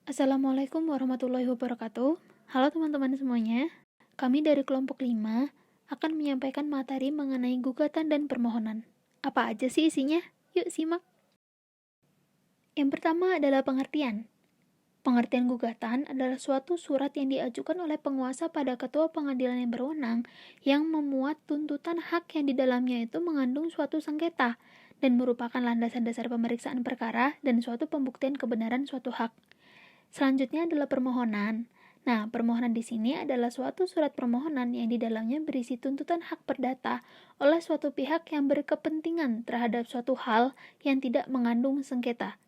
Assalamualaikum warahmatullahi wabarakatuh. Halo teman-teman semuanya. Kami dari kelompok 5 akan menyampaikan materi mengenai gugatan dan permohonan. Apa aja sih isinya? Yuk simak. Yang pertama adalah pengertian. Pengertian gugatan adalah suatu surat yang diajukan oleh penguasa pada ketua pengadilan yang berwenang yang memuat tuntutan hak yang di dalamnya itu mengandung suatu sengketa dan merupakan landasan dasar pemeriksaan perkara dan suatu pembuktian kebenaran suatu hak. Selanjutnya adalah permohonan. Nah, permohonan di sini adalah suatu surat permohonan yang di dalamnya berisi tuntutan hak perdata oleh suatu pihak yang berkepentingan terhadap suatu hal yang tidak mengandung sengketa.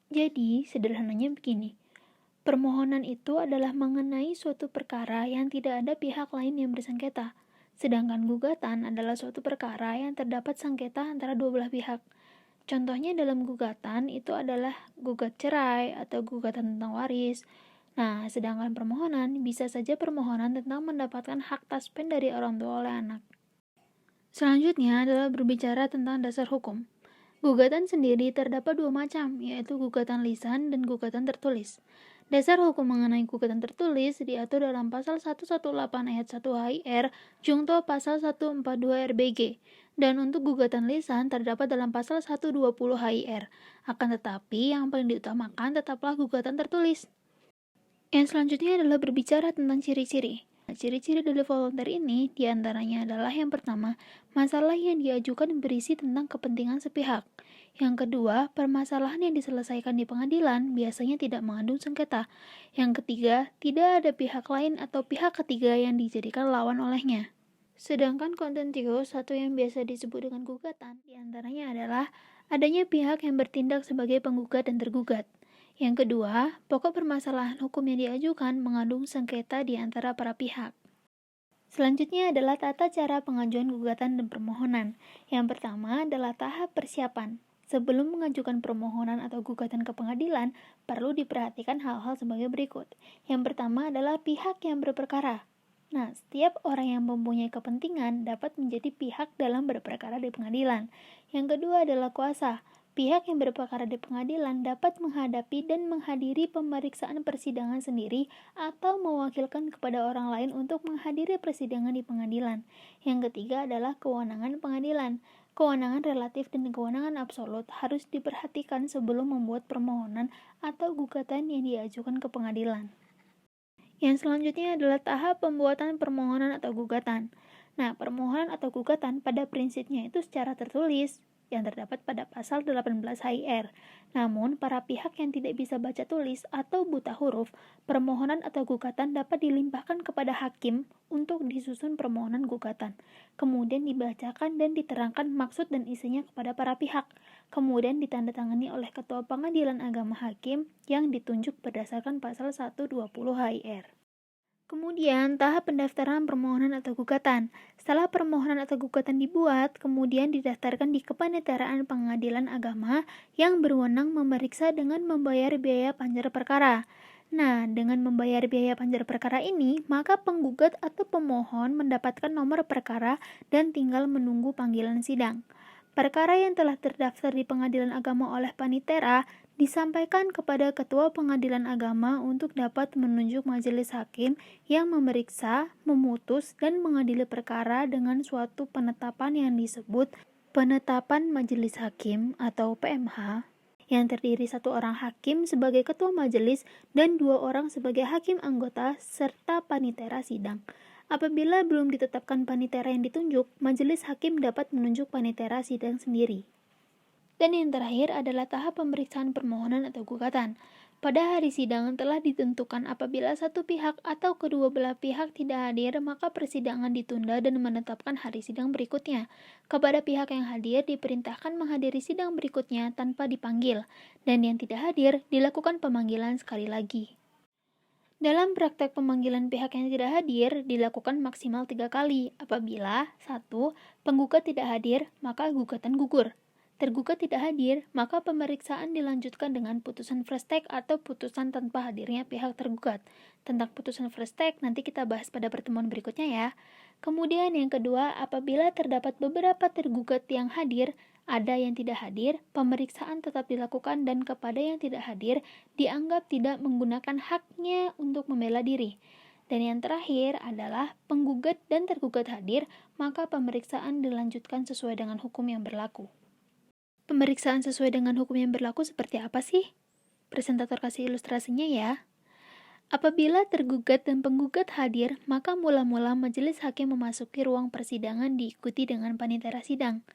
Jadi, sederhananya begini. Permohonan itu adalah mengenai suatu perkara yang tidak ada pihak lain yang bersengketa. Sedangkan gugatan adalah suatu perkara yang terdapat sengketa antara dua belah pihak. Contohnya dalam gugatan itu adalah gugat cerai atau gugatan tentang waris. Nah, sedangkan permohonan bisa saja permohonan tentang mendapatkan hak taspen dari orang tua oleh anak. Selanjutnya adalah berbicara tentang dasar hukum. Gugatan sendiri terdapat dua macam, yaitu gugatan lisan dan gugatan tertulis. Dasar hukum mengenai gugatan tertulis diatur dalam pasal 118 ayat 1 HIR Jungto pasal 142 RBG, dan untuk gugatan lisan terdapat dalam pasal 120 HIR. Akan tetapi, yang paling diutamakan tetaplah gugatan tertulis. Yang selanjutnya adalah berbicara tentang ciri-ciri. Ciri-ciri dari volunteer ini diantaranya adalah yang pertama, masalah yang diajukan berisi tentang kepentingan sepihak. Yang kedua, permasalahan yang diselesaikan di pengadilan biasanya tidak mengandung sengketa. Yang ketiga, tidak ada pihak lain atau pihak ketiga yang dijadikan lawan olehnya. Sedangkan kontentious atau yang biasa disebut dengan gugatan, diantaranya adalah adanya pihak yang bertindak sebagai penggugat dan tergugat. Yang kedua, pokok permasalahan hukum yang diajukan mengandung sengketa di antara para pihak. Selanjutnya adalah tata cara pengajuan gugatan dan permohonan. Yang pertama adalah tahap persiapan. Sebelum mengajukan permohonan atau gugatan ke pengadilan, perlu diperhatikan hal-hal sebagai berikut. Yang pertama adalah pihak yang berperkara. Nah, setiap orang yang mempunyai kepentingan dapat menjadi pihak dalam berperkara di pengadilan. Yang kedua adalah kuasa. Pihak yang berperkara di pengadilan dapat menghadapi dan menghadiri pemeriksaan persidangan sendiri atau mewakilkan kepada orang lain untuk menghadiri persidangan di pengadilan. Yang ketiga adalah kewenangan pengadilan. Kewenangan relatif dan kewenangan absolut harus diperhatikan sebelum membuat permohonan atau gugatan yang diajukan ke pengadilan. Yang selanjutnya adalah tahap pembuatan permohonan atau gugatan. Nah, permohonan atau gugatan pada prinsipnya itu secara tertulis yang terdapat pada pasal 18 HIR. Namun, para pihak yang tidak bisa baca tulis atau buta huruf, permohonan atau gugatan dapat dilimpahkan kepada hakim untuk disusun permohonan gugatan. Kemudian dibacakan dan diterangkan maksud dan isinya kepada para pihak. Kemudian ditandatangani oleh Ketua Pengadilan Agama Hakim yang ditunjuk berdasarkan pasal 120 HIR. Kemudian, tahap pendaftaran permohonan atau gugatan. Setelah permohonan atau gugatan dibuat, kemudian didaftarkan di Kepaniteraan Pengadilan Agama yang berwenang memeriksa dengan membayar biaya panjar perkara. Nah, dengan membayar biaya panjar perkara ini, maka penggugat atau pemohon mendapatkan nomor perkara dan tinggal menunggu panggilan sidang. Perkara yang telah terdaftar di Pengadilan Agama oleh Panitera disampaikan kepada Ketua Pengadilan Agama untuk dapat menunjuk majelis hakim yang memeriksa, memutus, dan mengadili perkara dengan suatu penetapan yang disebut penetapan majelis hakim atau PMH, yang terdiri satu orang hakim sebagai ketua majelis dan 2 orang sebagai hakim anggota serta panitera sidang. Apabila belum ditetapkan panitera yang ditunjuk, majelis hakim dapat menunjuk panitera sidang sendiri. Dan yang terakhir adalah tahap pemeriksaan permohonan atau gugatan. Pada hari sidang telah ditentukan apabila satu pihak atau kedua belah pihak tidak hadir, maka persidangan ditunda dan menetapkan hari sidang berikutnya. Kepada pihak yang hadir diperintahkan menghadiri sidang berikutnya tanpa dipanggil, dan yang tidak hadir dilakukan pemanggilan sekali lagi. Dalam praktek pemanggilan pihak yang tidak hadir dilakukan maksimal 3 kali. Apabila 1. Penggugat tidak hadir, maka gugatan gugur. Tergugat tidak hadir, maka pemeriksaan dilanjutkan dengan putusan fresh take atau putusan tanpa hadirnya pihak tergugat. Tentang putusan fresh take nanti kita bahas pada pertemuan berikutnya ya. Kemudian yang kedua, apabila terdapat beberapa tergugat yang hadir, ada yang tidak hadir, pemeriksaan tetap dilakukan dan kepada yang tidak hadir dianggap tidak menggunakan haknya untuk membela diri. Dan yang terakhir adalah penggugat dan tergugat hadir, maka pemeriksaan dilanjutkan sesuai dengan hukum yang berlaku. Pemeriksaan sesuai dengan hukum yang berlaku seperti apa sih? Presentator kasih ilustrasinya ya. Apabila tergugat dan penggugat hadir, maka mula-mula majelis hakim memasuki ruang persidangan diikuti dengan panitera sidang.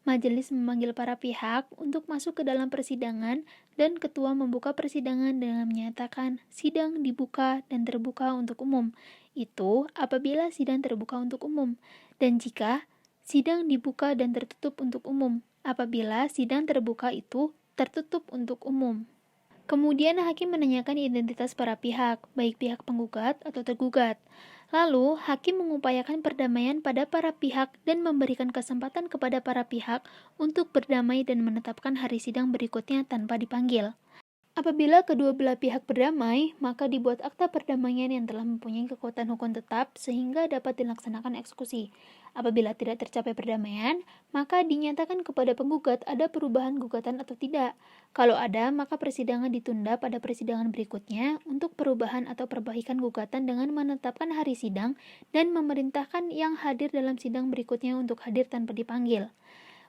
Majelis memanggil para pihak untuk masuk ke dalam persidangan dan ketua membuka persidangan dengan menyatakan sidang dibuka dan terbuka untuk umum. Itu apabila sidang terbuka untuk umum. Dan jika sidang dibuka dan tertutup untuk umum, apabila sidang terbuka itu tertutup untuk umum. Kemudian hakim menanyakan identitas para pihak, baik pihak penggugat atau tergugat. Lalu, hakim mengupayakan perdamaian pada para pihak dan memberikan kesempatan kepada para pihak untuk berdamai dan menetapkan hari sidang berikutnya tanpa dipanggil. Apabila kedua belah pihak berdamai, maka dibuat akta perdamaian yang telah mempunyai kekuatan hukum tetap sehingga dapat dilaksanakan eksekusi. Apabila tidak tercapai perdamaian, maka dinyatakan kepada penggugat ada perubahan gugatan atau tidak. Kalau ada, maka persidangan ditunda pada persidangan berikutnya untuk perubahan atau perbaikan gugatan dengan menetapkan hari sidang dan memerintahkan yang hadir dalam sidang berikutnya untuk hadir tanpa dipanggil.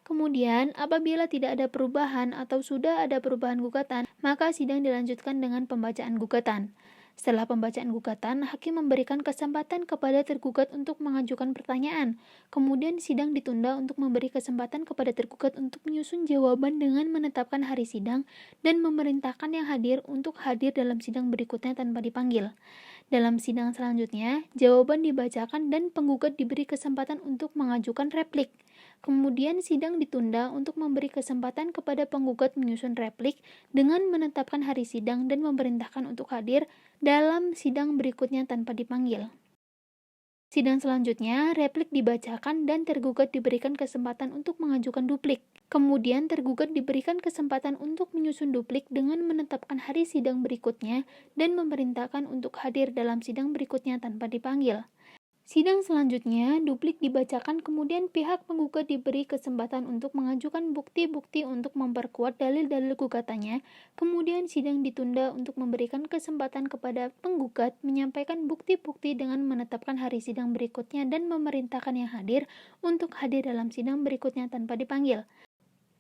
Kemudian, apabila tidak ada perubahan atau sudah ada perubahan gugatan, maka sidang dilanjutkan dengan pembacaan gugatan. Setelah pembacaan gugatan, hakim memberikan kesempatan kepada tergugat untuk mengajukan pertanyaan. Kemudian sidang ditunda untuk memberi kesempatan kepada tergugat untuk menyusun jawaban dengan menetapkan hari sidang dan memerintahkan yang hadir untuk hadir dalam sidang berikutnya tanpa dipanggil. Dalam sidang selanjutnya, jawaban dibacakan dan penggugat diberi kesempatan untuk mengajukan replik. Kemudian sidang ditunda untuk memberi kesempatan kepada penggugat menyusun replik dengan menetapkan hari sidang dan memerintahkan untuk hadir dalam sidang berikutnya tanpa dipanggil. Sidang selanjutnya, replik dibacakan dan tergugat diberikan kesempatan untuk mengajukan duplik. Kemudian tergugat diberikan kesempatan untuk menyusun duplik dengan menetapkan hari sidang berikutnya dan memerintahkan untuk hadir dalam sidang berikutnya tanpa dipanggil. Sidang selanjutnya, duplik dibacakan kemudian pihak penggugat diberi kesempatan untuk mengajukan bukti-bukti untuk memperkuat dalil-dalil gugatannya. Kemudian sidang ditunda untuk memberikan kesempatan kepada penggugat menyampaikan bukti-bukti dengan menetapkan hari sidang berikutnya dan memerintahkan yang hadir untuk hadir dalam sidang berikutnya tanpa dipanggil.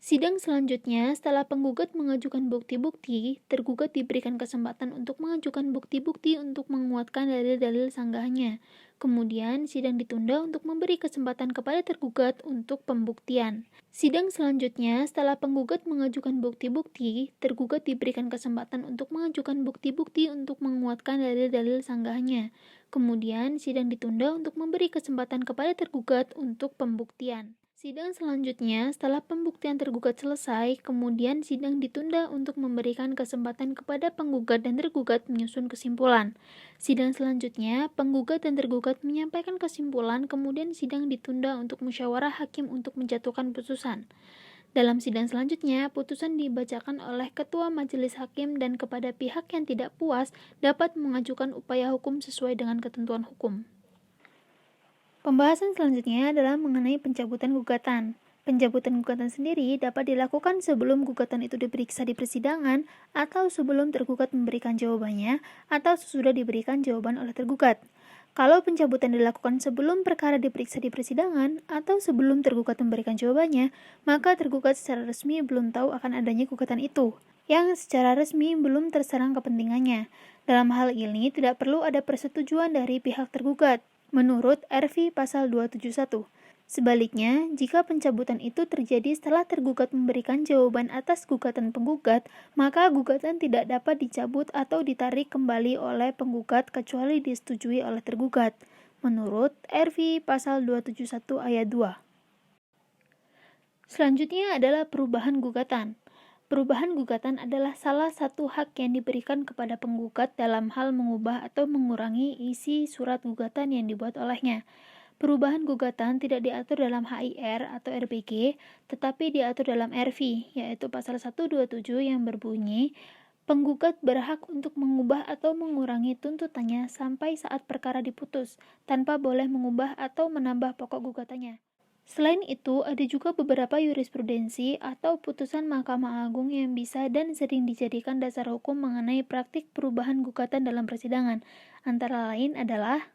Sidang selanjutnya, setelah penggugat mengajukan bukti-bukti, tergugat diberikan kesempatan untuk mengajukan bukti-bukti untuk menguatkan dalil-dalil sanggahannya. Kemudian, sidang ditunda untuk memberi kesempatan kepada tergugat untuk pembuktian. Sidang selanjutnya, setelah penggugat mengajukan bukti-bukti, tergugat diberikan kesempatan untuk mengajukan bukti-bukti untuk menguatkan dalil-dalil sanggahannya. Kemudian, sidang ditunda untuk memberi kesempatan kepada tergugat untuk pembuktian. Sidang selanjutnya, setelah pembuktian tergugat selesai, kemudian sidang ditunda untuk memberikan kesempatan kepada penggugat dan tergugat menyusun kesimpulan. Sidang selanjutnya, penggugat dan tergugat menyampaikan kesimpulan, kemudian sidang ditunda untuk musyawarah hakim untuk menjatuhkan putusan. Dalam sidang selanjutnya, putusan dibacakan oleh ketua majelis hakim dan kepada pihak yang tidak puas dapat mengajukan upaya hukum sesuai dengan ketentuan hukum. Pembahasan selanjutnya adalah mengenai pencabutan gugatan. Pencabutan gugatan sendiri dapat dilakukan sebelum gugatan itu diperiksa di persidangan, atau sebelum tergugat memberikan jawabannya, atau sesudah diberikan jawaban oleh tergugat. Kalau pencabutan dilakukan sebelum perkara diperiksa di persidangan, atau sebelum tergugat memberikan jawabannya, maka tergugat secara resmi belum tahu akan adanya gugatan itu, yang secara resmi belum terserang kepentingannya. Dalam hal ini, tidak perlu ada persetujuan dari pihak tergugat, menurut RV pasal 271. Sebaliknya, jika pencabutan itu terjadi setelah tergugat memberikan jawaban atas gugatan penggugat, maka gugatan tidak dapat dicabut atau ditarik kembali oleh penggugat kecuali disetujui oleh tergugat, menurut RV pasal 271 ayat 2. Selanjutnya adalah perubahan gugatan. Perubahan gugatan adalah salah satu hak yang diberikan kepada penggugat dalam hal mengubah atau mengurangi isi surat gugatan yang dibuat olehnya. Perubahan gugatan tidak diatur dalam HIR atau RPG, tetapi diatur dalam RV, yaitu pasal 127 yang berbunyi, penggugat berhak untuk mengubah atau mengurangi tuntutannya sampai saat perkara diputus, tanpa boleh mengubah atau menambah pokok gugatannya. Selain itu, ada juga beberapa jurisprudensi atau putusan Mahkamah Agung yang bisa dan sering dijadikan dasar hukum mengenai praktik perubahan gugatan dalam persidangan. Antara lain adalah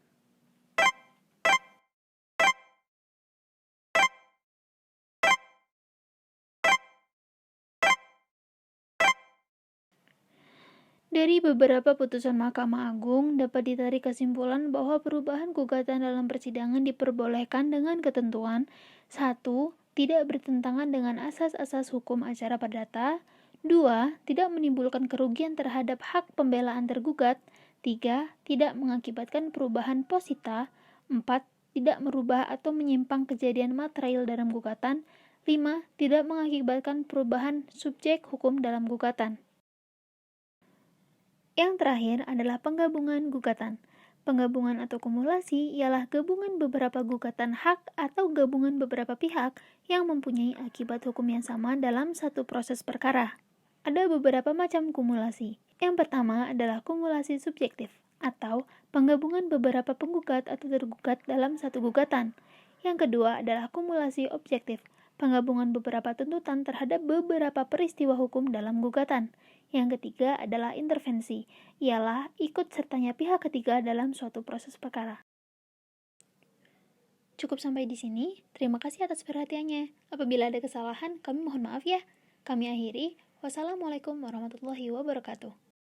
dari beberapa putusan Mahkamah Agung, dapat ditarik kesimpulan bahwa perubahan gugatan dalam persidangan diperbolehkan dengan ketentuan 1. Tidak bertentangan dengan asas-asas hukum acara perdata. 2. Tidak menimbulkan kerugian terhadap hak pembelaan tergugat. 3. Tidak mengakibatkan perubahan posita. 4. Tidak merubah atau menyimpang kejadian material dalam gugatan. 5. Tidak mengakibatkan perubahan subjek hukum dalam gugatan. Yang terakhir adalah penggabungan gugatan. Penggabungan atau kumulasi ialah gabungan beberapa gugatan hak atau gabungan beberapa pihak yang mempunyai akibat hukum yang sama dalam satu proses perkara. Ada beberapa macam kumulasi. Yang pertama adalah kumulasi subjektif, atau penggabungan beberapa penggugat atau tergugat dalam satu gugatan. Yang kedua adalah kumulasi objektif, penggabungan beberapa tuntutan terhadap beberapa peristiwa hukum dalam gugatan. Yang ketiga adalah intervensi, ialah ikut sertanya pihak ketiga dalam suatu proses perkara. Cukup sampai di sini, terima kasih atas perhatiannya. Apabila ada kesalahan, kami mohon maaf ya. Kami akhiri, wassalamualaikum warahmatullahi wabarakatuh.